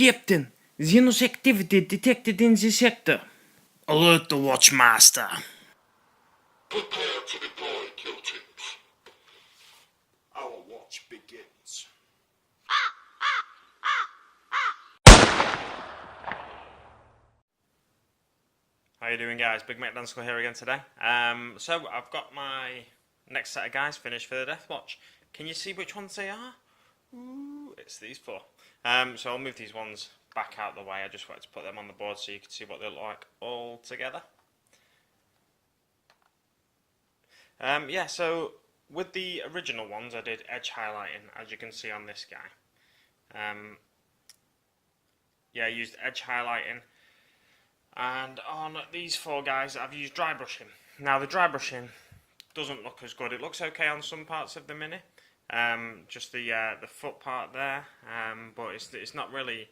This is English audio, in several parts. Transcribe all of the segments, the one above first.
Captain, Xenos activity detected in the sector. Alert the Watchmaster. Prepare to deploy, kill teams. Our watch begins. How you doing, guys? Big Mate Dansko here again today. So I've got my next set of guys finished for the Death Watch. Can you see which ones they are? Ooh, it's these four. So I'll move these ones back out the way. I just wanted to put them on the board so you can see what they look like all together. Yeah, so with the original ones I did edge highlighting, as you can see on this guy. Yeah, I used edge highlighting. And on these four guys I've used dry brushing. Now the dry brushing doesn't look as good. It looks okay on some parts of the Mini, just the foot part there, but it's not really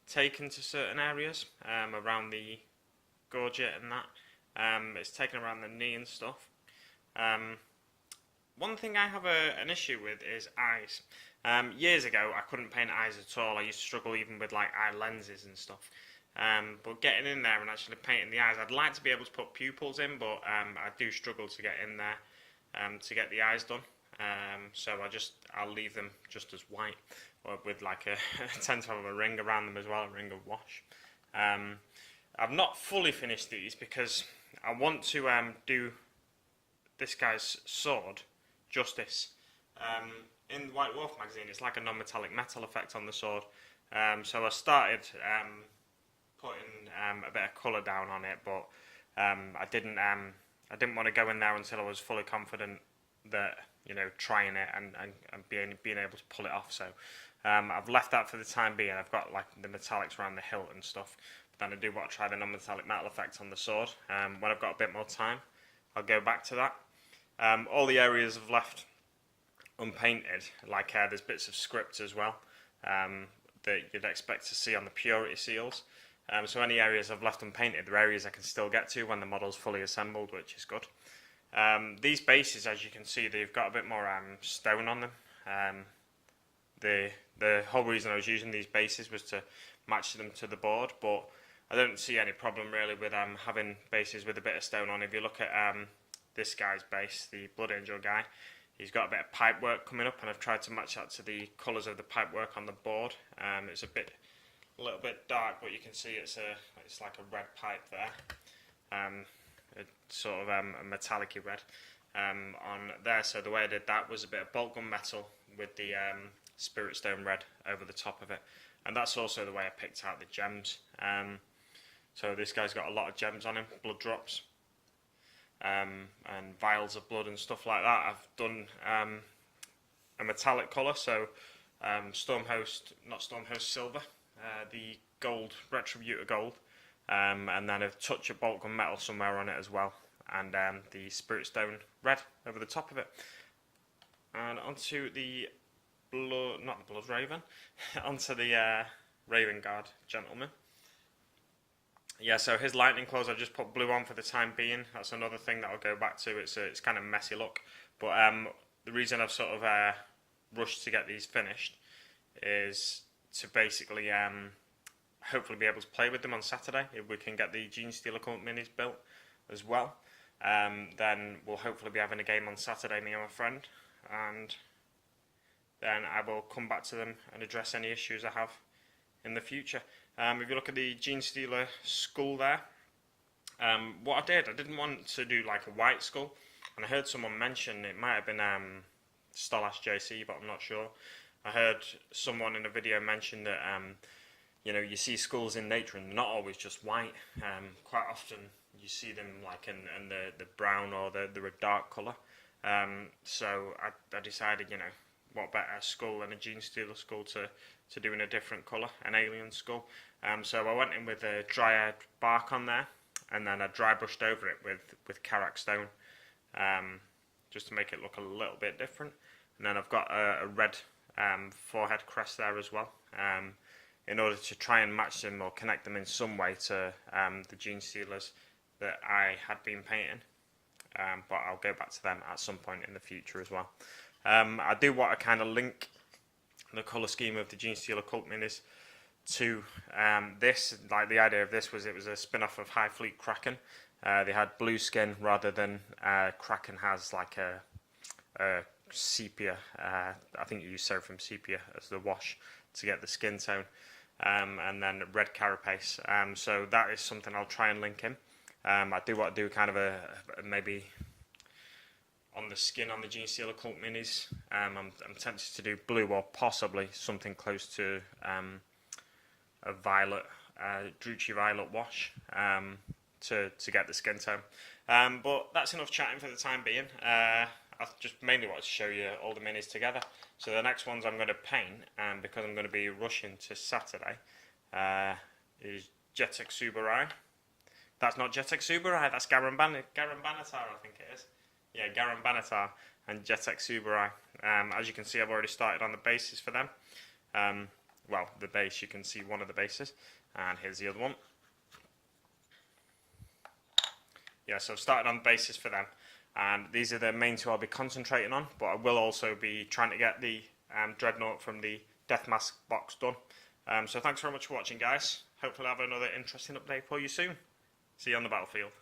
taken to certain areas around the gorget and that. It's taken around the knee and stuff. One thing I have an issue with is eyes. Years ago I couldn't paint eyes at all. I used to struggle even with like eye lenses and stuff. But getting in there and actually painting the eyes, I'd like to be able to put pupils in, but I do struggle to get in there to get the eyes done. So I'll leave them just as white, or with like I tend to have a ring around them as well, a ring of wash. I've not fully finished these because I want to do this guy's sword justice. In the White Wolf magazine, it's like a non-metallic metal effect on the sword. So I started putting a bit of colour down on it, but I didn't want to go in there until I was fully confident that, you know, trying it and being able to pull it off. So I've left that for the time being. I've got like the metallics around the hilt and stuff, but then I do want to try the non-metallic metal effect on the sword. When I've got a bit more time, I'll go back to that. All the areas I've left unpainted, like there's bits of script as well that you'd expect to see on the purity seals. So any areas I've left unpainted, they're areas I can still get to when the model's fully assembled, which is good. These bases, as you can see, they've got a bit more stone on them. The whole reason I was using these bases was to match them to the board, but I don't see any problem really with having bases with a bit of stone on. If you look at this guy's base, the Blood Angel guy, he's got a bit of pipe work coming up, and I've tried to match that to the colours of the pipe work on the board. It's a little bit dark, but you can see it's like a red pipe there, it's sort of a metallic-y red on there. So the way I did that was a bit of bolt gun metal with the spirit stone red over the top of it, and that's also the way I picked out the gems. So this guy's got a lot of gems on him, blood drops, and vials of blood and stuff like that. I've done a metallic colour, so Stormhost silver, the gold, Retributor gold, and then a touch of bolt gun metal somewhere on it as well, and the spirit stone red over the top of it. And onto the not the Blood Raven, onto the Raven Guard gentleman. Yeah, so his lightning claws I just put blue on for the time being. That's another thing that I'll go back to. It's kind of messy look, but the reason I've sort of rushed to get these finished is to basically hopefully be able to play with them on Saturday. If we can get the Genestealer Cult Minis built as well, then we'll hopefully be having a game on Saturday, me and my friend, and then I will come back to them and address any issues I have in the future. If you look at the Genestealer skull there, what I didn't want to do like a white skull, and I heard someone mention, it might have been Stolas JC, but I'm not sure. I heard someone in a video mention that you know, you see skulls in nature and they're not always just white. Quite often you see them like in the brown or they're a dark colour. So I decided, you know, what better skull than a Genestealer skull to do in a different colour, an alien skull. So I went in with a Dryad bark on there, and then I dry brushed over it with Karak stone, just to make it look a little bit different. And then I've got a red forehead crest there as well, in order to try and match them or connect them in some way to the Genestealers that I had been painting. But I'll go back to them at some point in the future as well. I do want to kind of link the colour scheme of the Genestealer Cult Minis to this. Like, the idea of this was it was a spin-off of High Fleet Kraken. They had blue skin rather than Kraken has like a sepia. I think you use Seraphim sepia as the wash to get the skin tone, and then red carapace. So that is something I'll try and link in. I do want to do kind of a maybe on the skin on the Genestealer Occult Minis. I'm tempted to do blue, or possibly something close to a violet, Druchii Violet wash, to get the skin tone. But that's enough chatting for the time being. I just mainly wanted to show you all the minis together. So the next ones I'm going to paint, because I'm going to be rushing to Saturday, is Jetek Subarai. That's not Jetek Subarai, that's Garan Banatar, I think it is. Yeah, Garan Banatar and Jetek Subarai. As you can see, I've already started on the bases for them. Well, the base, you can see one of the bases, and here's the other one. Yeah, so I've started on the bases for them, and these are the main two I'll be concentrating on, but I will also be trying to get the Dreadnought from the Death Mask box done. So thanks very much for watching, guys. Hopefully I'll have another interesting update for you soon. See you on the battlefield.